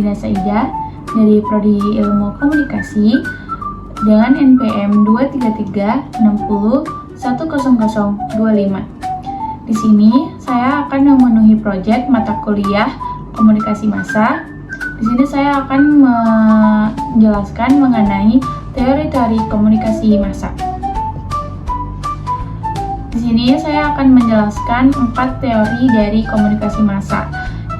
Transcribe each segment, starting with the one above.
Nadina Saida dari Prodi Ilmu Komunikasi dengan NPM 23360100025. Di sini saya akan memenuhi proyek mata kuliah Komunikasi Massa. Di sini saya akan menjelaskan mengenai teori-teori komunikasi massa. Di sini saya akan menjelaskan 4 teori dari komunikasi massa.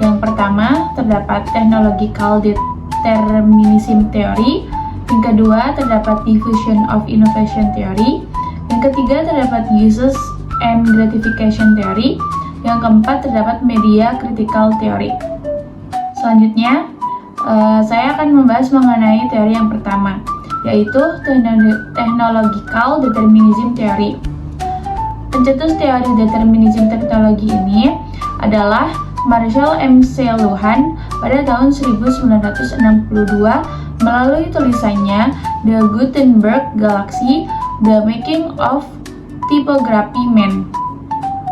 Yang pertama, terdapat technological determinism theory. Yang kedua, terdapat diffusion of innovation theory. Yang ketiga, terdapat uses and gratification theory. Yang keempat, terdapat media critical theory. Selanjutnya, saya akan membahas mengenai teori yang pertama, yaitu technological determinism theory. Pencetus teori determinisme teknologi ini adalah Marshall McLuhan pada tahun 1962 melalui tulisannya The Gutenberg Galaxy: The Making of Typography Man.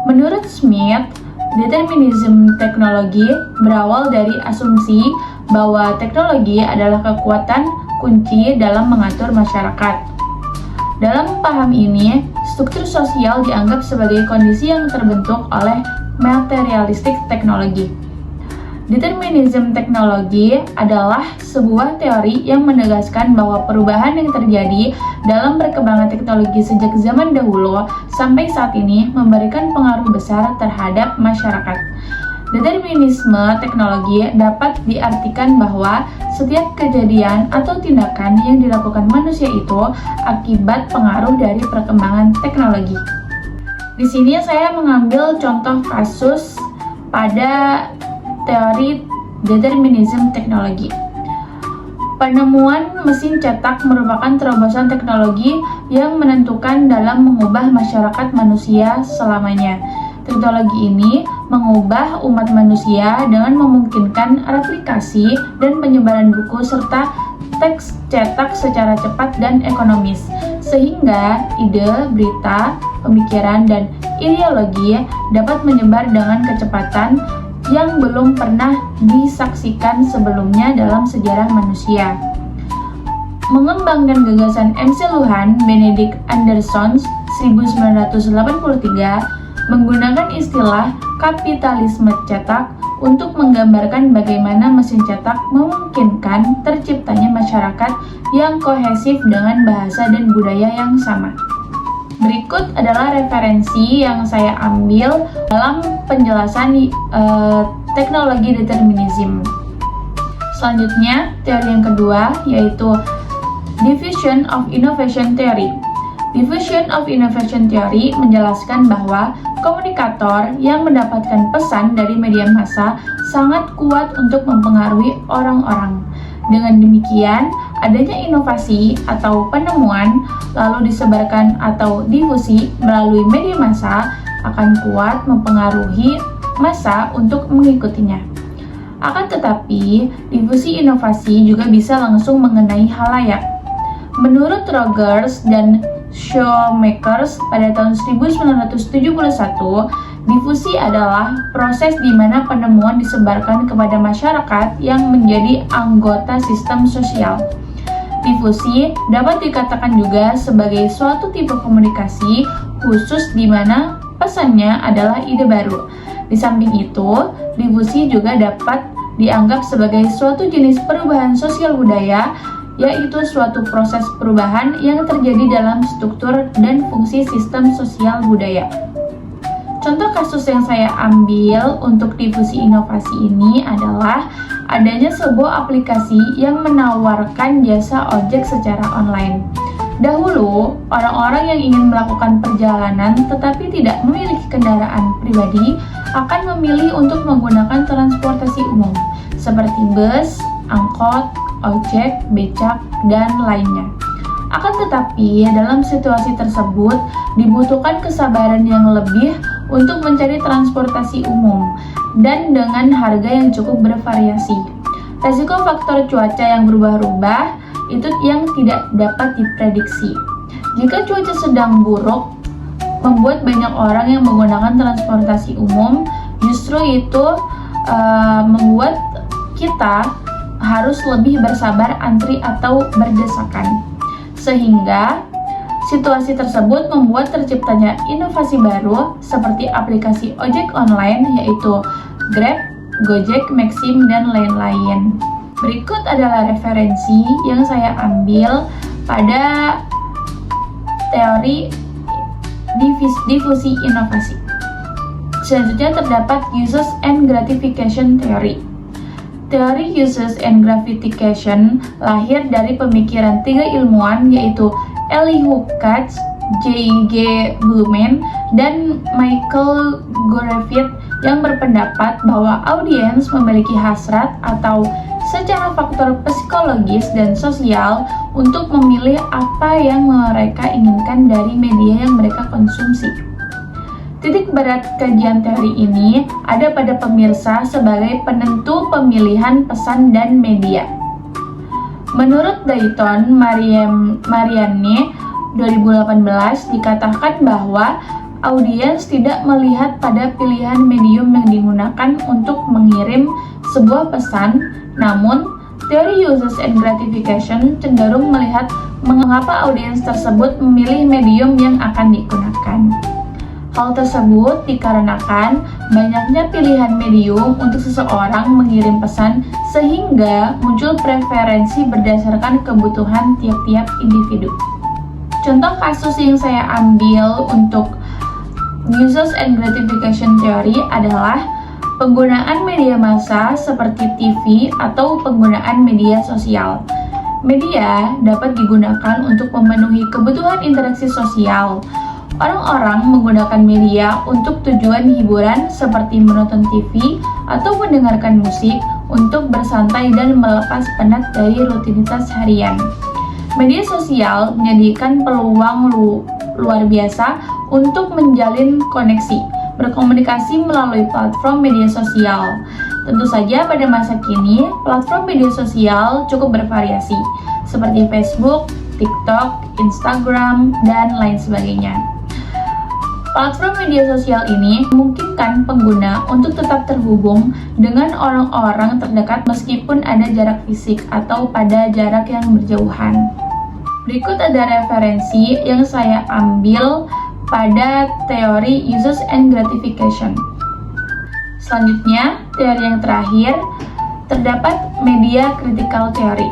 Menurut Smith, determinisme teknologi berawal dari asumsi bahwa teknologi adalah kekuatan kunci dalam mengatur masyarakat. Dalam paham ini, struktur sosial dianggap sebagai kondisi yang terbentuk oleh materialistik teknologi. Determinisme teknologi adalah sebuah teori yang menegaskan bahwa perubahan yang terjadi dalam perkembangan teknologi sejak zaman dahulu sampai saat ini memberikan pengaruh besar terhadap masyarakat. Determinisme teknologi dapat diartikan bahwa setiap kejadian atau tindakan yang dilakukan manusia itu akibat pengaruh dari perkembangan teknologi. Di sini saya mengambil contoh kasus pada teori determinisme teknologi. Penemuan mesin cetak merupakan terobosan teknologi yang menentukan dalam mengubah masyarakat manusia selamanya. Teknologi ini mengubah umat manusia dengan memungkinkan replikasi dan penyebaran buku serta teks cetak secara cepat dan ekonomis, sehingga ide, berita, pemikiran, dan ideologi dapat menyebar dengan kecepatan yang belum pernah disaksikan sebelumnya dalam sejarah manusia. Mengembangkan gagasan McLuhan, Benedict Anderson 1983 menggunakan istilah kapitalisme cetak untuk menggambarkan bagaimana mesin cetak memungkinkan terciptanya masyarakat yang kohesif dengan bahasa dan budaya yang sama. Berikut adalah referensi yang saya ambil dalam penjelasan teknologi determinisme. Selanjutnya, teori yang kedua yaitu diffusion of innovation theory. Diffusion of innovation theory menjelaskan bahwa komunikator yang mendapatkan pesan dari media massa sangat kuat untuk mempengaruhi orang-orang. Dengan demikian, adanya inovasi atau penemuan lalu disebarkan atau difusi melalui media massa akan kuat mempengaruhi massa untuk mengikutinya. Akan tetapi, difusi inovasi juga bisa langsung mengenai halayak. Menurut Rogers dan Shoemakers pada tahun 1971, difusi adalah proses di mana penemuan disebarkan kepada masyarakat yang menjadi anggota sistem sosial. Difusi dapat dikatakan juga sebagai suatu tipe komunikasi khusus di mana pesannya adalah ide baru. Di samping itu, difusi juga dapat dianggap sebagai suatu jenis perubahan sosial budaya, yaitu suatu proses perubahan yang terjadi dalam struktur dan fungsi sistem sosial budaya. Contoh kasus yang saya ambil untuk difusi inovasi ini adalah adanya sebuah aplikasi yang menawarkan jasa ojek secara online. Dahulu, orang-orang yang ingin melakukan perjalanan tetapi tidak memiliki kendaraan pribadi akan memilih untuk menggunakan transportasi umum seperti bus, angkot, ojek, becak, dan lainnya. Akan tetapi, dalam situasi tersebut dibutuhkan kesabaran yang lebih untuk mencari transportasi umum dan dengan harga yang cukup bervariasi. Resiko faktor cuaca yang berubah-ubah itu yang tidak dapat diprediksi. Jika cuaca sedang buruk, membuat banyak orang yang menggunakan transportasi umum, justru itu membuat kita harus lebih bersabar antri atau berdesakan. Sehingga situasi tersebut membuat terciptanya inovasi baru seperti aplikasi ojek online yaitu Grab, Gojek, Maxim, dan lain-lain. Berikut adalah referensi yang saya ambil pada teori difusi inovasi. Selanjutnya terdapat Uses and Gratification Theory. Teori Uses and Gratification lahir dari pemikiran tiga ilmuwan yaitu Elihu Katz, J.G. Blumen, dan Michael Griffith yang berpendapat bahwa audiens memiliki hasrat atau secara faktor psikologis dan sosial untuk memilih apa yang mereka inginkan dari media yang mereka konsumsi. Titik berat kajian teori ini ada pada pemirsa sebagai penentu pemilihan pesan dan media. Menurut Dayton Marianne 2018 dikatakan bahwa audiens tidak melihat pada pilihan medium yang digunakan untuk mengirim sebuah pesan, namun teori Uses and Gratification cenderung melihat mengapa audiens tersebut memilih medium yang akan digunakan. Hal tersebut dikarenakan banyaknya pilihan medium untuk seseorang mengirim pesan sehingga muncul preferensi berdasarkan kebutuhan tiap-tiap individu. Contoh kasus yang saya ambil untuk Uses and Gratification Theory adalah penggunaan media massa seperti TV atau penggunaan media sosial. Media dapat digunakan untuk memenuhi kebutuhan interaksi sosial. Orang-orang menggunakan media untuk tujuan hiburan seperti menonton TV atau mendengarkan musik untuk bersantai dan melepas penat dari rutinitas harian. Media sosial menyediakan peluang luar biasa untuk menjalin koneksi, berkomunikasi melalui platform media sosial. Tentu saja pada masa kini, platform media sosial cukup bervariasi, seperti Facebook, TikTok, Instagram, dan lain sebagainya. Platform media sosial ini memungkinkan pengguna untuk tetap terhubung dengan orang-orang terdekat meskipun ada jarak fisik atau pada jarak yang berjauhan. Berikut ada referensi yang saya ambil pada teori Uses and Gratification. Selanjutnya, teori yang terakhir, terdapat Media Critical Theory.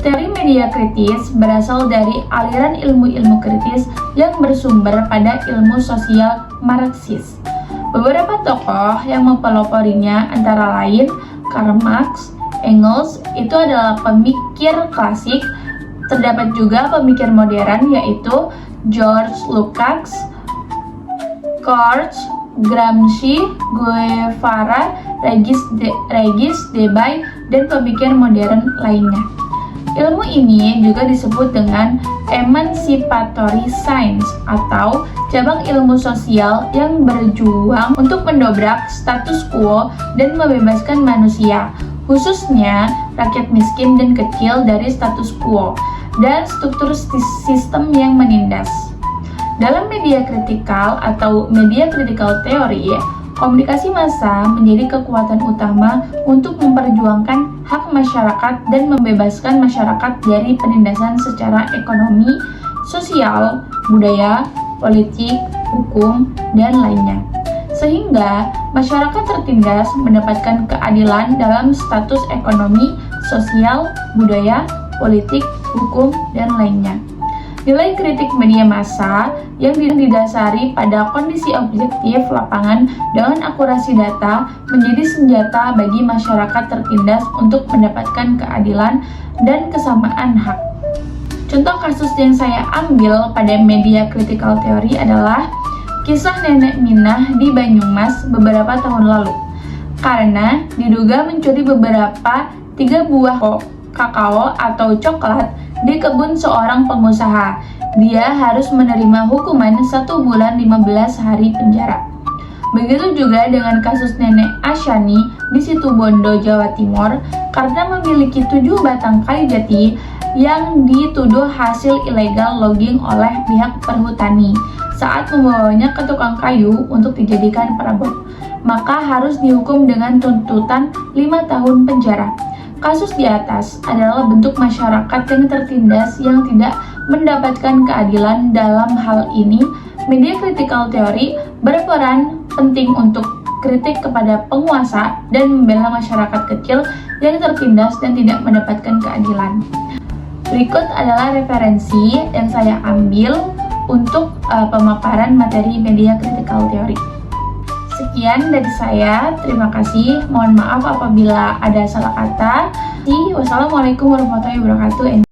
Teori media kritis berasal dari aliran ilmu-ilmu kritis yang bersumber pada ilmu sosial Marxis. Beberapa tokoh yang mempeloporinya antara lain Karl Marx, Engels, itu adalah pemikir klasik. Terdapat juga pemikir modern yaitu George Lukács, George Gramsci, Guevara, Regis Debye, dan pemikir modern lainnya. Ilmu ini juga disebut dengan emancipatory science atau cabang ilmu sosial yang berjuang untuk mendobrak status quo dan membebaskan manusia, khususnya rakyat miskin dan kecil dari status quo dan struktur sistem yang menindas. Dalam media kritikal atau media critical theory, komunikasi massa menjadi kekuatan utama untuk memperjuangkan hak masyarakat dan membebaskan masyarakat dari penindasan secara ekonomi, sosial, budaya, politik, hukum, dan lainnya. Sehingga masyarakat tertindas mendapatkan keadilan dalam status ekonomi, sosial, budaya, politik, hukum, dan lainnya. Nilai kritik media massa yang didasari pada kondisi objektif lapangan dengan akurasi data menjadi senjata bagi masyarakat tertindas untuk mendapatkan keadilan dan kesamaan hak. Contoh kasus yang saya ambil pada media critical theory adalah kisah nenek Minah di Banyumas beberapa tahun lalu. Karena diduga mencuri beberapa 3 buah kakao atau coklat di kebun seorang pengusaha, dia harus menerima hukuman 1 bulan 15 hari penjara. Begitu juga dengan kasus nenek Asyani di Situbondo, Jawa Timur, karena memiliki 7 batang kayu jati yang dituduh hasil ilegal logging oleh pihak perhutani saat membawanya ke tukang kayu untuk dijadikan perabot, maka harus dihukum dengan tuntutan 5 tahun penjara. Kasus di atas adalah bentuk masyarakat yang tertindas yang tidak mendapatkan keadilan. Dalam hal ini, media critical theory berperan penting untuk kritik kepada penguasa dan membela masyarakat kecil yang tertindas dan tidak mendapatkan keadilan. Berikut adalah referensi yang saya ambil untuk pemaparan materi media critical theory. Sekian dari saya, terima kasih. Mohon maaf apabila ada salah kata. Wassalamualaikum warahmatullahi wabarakatuh.